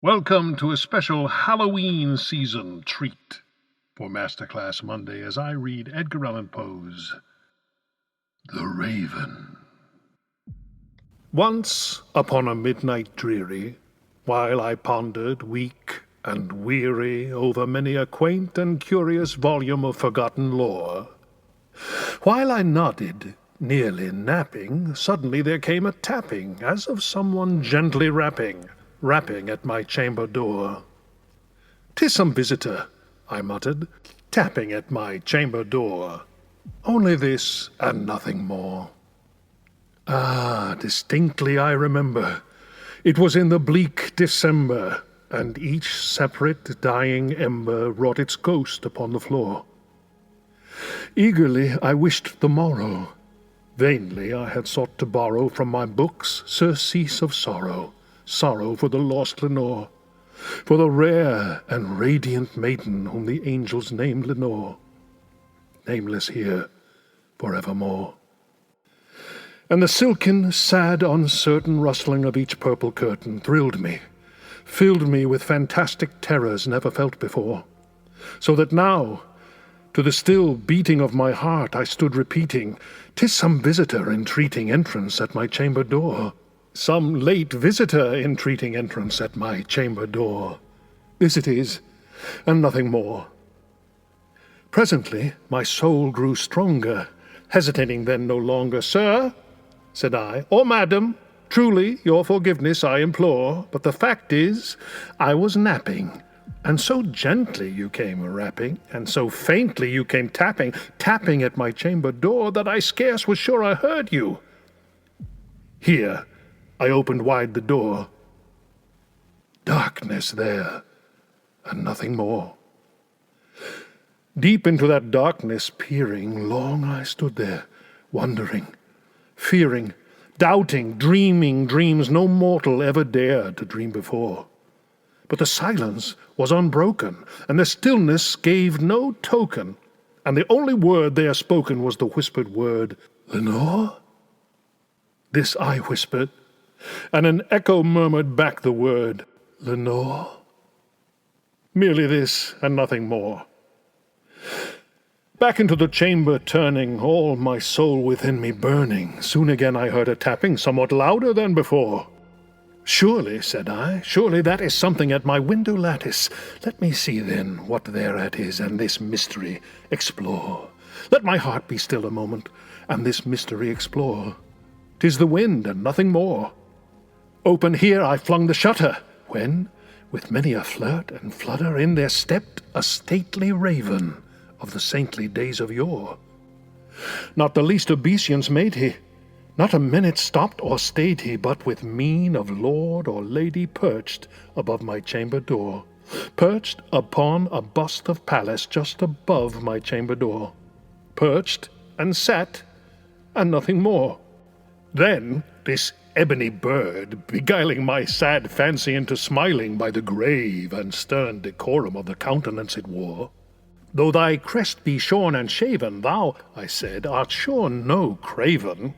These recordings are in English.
Welcome to a special Halloween season treat for Masterclass Monday as I read Edgar Allan Poe's The Raven. Once upon a midnight dreary, while I pondered, weak and weary, over many a quaint and curious volume of forgotten lore, while I nodded, nearly napping, suddenly there came a tapping, as of someone gently rapping at my chamber door. "'Tis some visitor," I muttered, "tapping at my chamber door. Only this and nothing more." Ah, distinctly I remember. It was in the bleak December, and each separate dying ember wrought its ghost upon the floor. Eagerly I wished the morrow. Vainly I had sought to borrow from my books surcease of sorrow, sorrow for the lost Lenore, for the rare and radiant maiden whom the angels named Lenore, nameless here forevermore. And the silken, sad, uncertain rustling of each purple curtain thrilled me, filled me with fantastic terrors never felt before, so that now, to the still beating of my heart, I stood repeating, "'Tis some visitor entreating entrance at my chamber door. Some late visitor entreating entrance at my chamber door. This it is, and nothing more." Presently my soul grew stronger, hesitating then no longer. "Sir," said I, "or madam, truly your forgiveness I implore, but the fact is, I was napping, and so gently you came rapping, and so faintly you came tapping at my chamber door, that I scarce was sure I heard you." Here I opened wide the door. Darkness there, and nothing more. Deep into that darkness peering, long I stood there, wondering, fearing, doubting, dreaming dreams no mortal ever dared to dream before. But the silence was unbroken, and the stillness gave no token, and the only word there spoken was the whispered word, "Lenore?" This I whispered, and an echo murmured back the word, "Lenore?" Merely this, and nothing more. Back into the chamber turning, all my soul within me burning, soon again I heard a tapping somewhat louder than before. "Surely," said I, "surely that is something at my window lattice. Let me see then what thereat is, and this mystery explore. Let my heart be still a moment, and this mystery explore. 'Tis the wind, and nothing more." Open here I flung the shutter, when, with many a flirt and flutter, in there stepped a stately raven of the saintly days of yore. Not the least obeisance made he, not a minute stopped or stayed he, but with mien of lord or lady perched above my chamber door, perched upon a bust of Pallas just above my chamber door, perched and sat, and nothing more. Then this ebony bird, beguiling my sad fancy into smiling by the grave and stern decorum of the countenance it wore, "Though thy crest be shorn and shaven, thou," I said, "art sure no craven.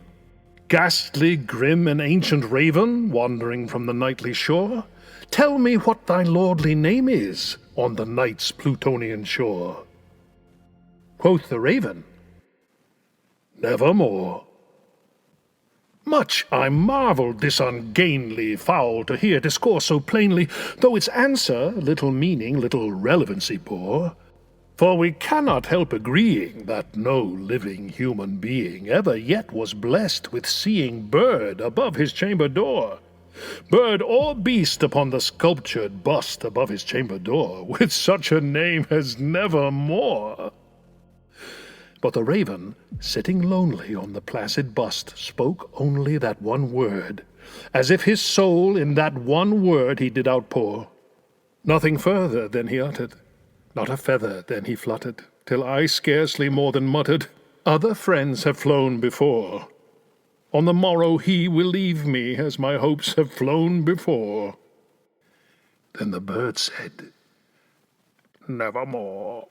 Ghastly, grim, and ancient raven, wandering from the nightly shore, tell me what thy lordly name is on the night's Plutonian shore." Quoth the raven, "Nevermore." Much I marvelled this ungainly fowl to hear discourse so plainly, though its answer little meaning, little relevancy bore. For we cannot help agreeing that no living human being ever yet was blessed with seeing bird above his chamber door, bird or beast upon the sculptured bust above his chamber door, with such a name as Nevermore. But the raven, sitting lonely on the placid bust, spoke only that one word, as if his soul in that one word he did outpour. Nothing further than he uttered, not a feather then he fluttered, till I scarcely more than muttered, "Other friends have flown before. On the morrow he will leave me, as my hopes have flown before." Then the bird said, "Nevermore."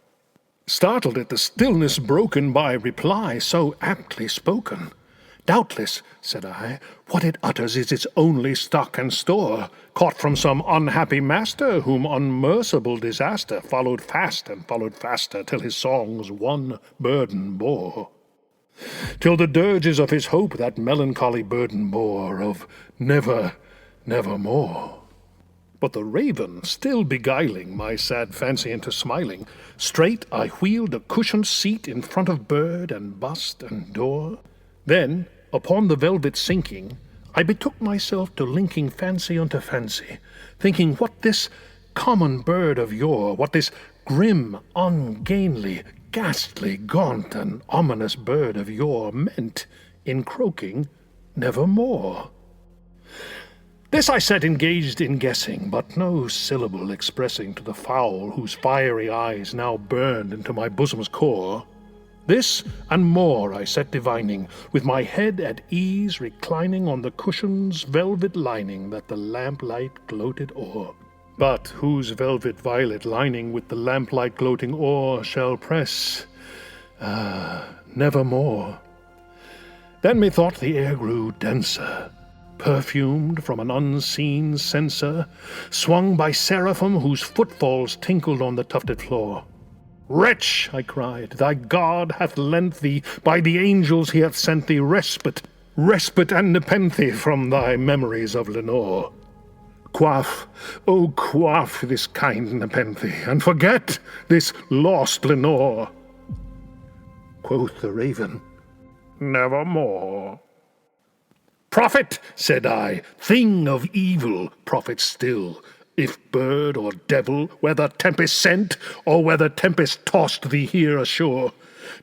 Startled at the stillness broken by reply so aptly spoken, Doubtless, said I, what it utters is its only stock and store, caught from some unhappy master, whom unmerciful disaster followed fast and followed faster, till his songs one burden bore. Till the dirges of his hope that melancholy burden bore, of never, nevermore. But the raven, still beguiling my sad fancy into smiling, straight I wheeled a cushioned seat in front of bird and bust and door. Then, upon the velvet sinking, I betook myself to linking fancy unto fancy, thinking what this common bird of yore, what this grim, ungainly, ghastly, gaunt, and ominous bird of yore meant in croaking nevermore. This I sat engaged in guessing, but no syllable expressing to the fowl whose fiery eyes now burned into my bosom's core. This and more I sat divining, with my head at ease reclining on the cushion's velvet lining that the lamplight gloated o'er. But whose velvet violet lining with the lamplight gloating o'er shall press, nevermore. Then methought the air grew denser, perfumed from an unseen censer, swung by seraphim whose footfalls tinkled on the tufted floor. Wretch, I cried, thy God hath lent thee, by the angels he hath sent thee respite and nepenthe from thy memories of Lenore. Quaff, oh quaff this kind nepenthe, and forget this lost Lenore. Quoth the raven, nevermore. Prophet, said I, thing of evil, prophet still, if bird or devil, whether tempest sent, or whether tempest tossed thee here ashore,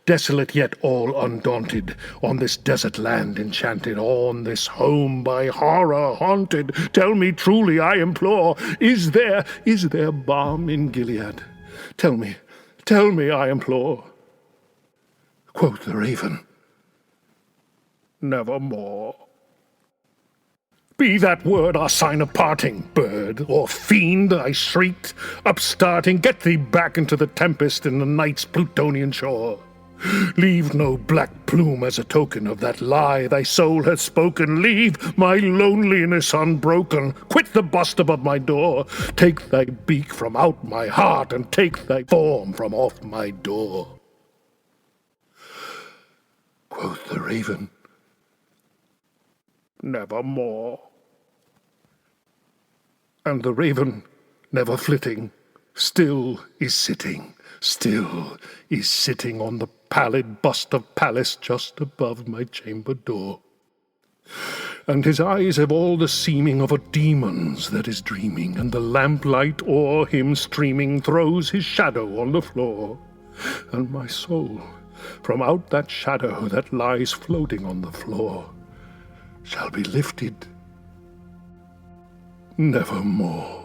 desolate yet all undaunted, on this desert land enchanted, on this home by horror haunted, tell me truly, I implore, is there balm in Gilead? Tell me, I implore. Quoth the raven, nevermore. Be that word our sign of parting, bird, or fiend, I shrieked, upstarting, get thee back into the tempest in the night's Plutonian shore. Leave no black plume as a token of that lie thy soul hath spoken. Leave my loneliness unbroken. Quit the bust above my door. Take thy beak from out my heart, and take thy form from off my door. Quoth the raven, nevermore. And the raven, never flitting, still is sitting on the pallid bust of Pallas just above my chamber door. And his eyes have all the seeming of a demon's that is dreaming, and the lamplight o'er him streaming throws his shadow on the floor. And my soul, from out that shadow that lies floating on the floor, shall be lifted nevermore.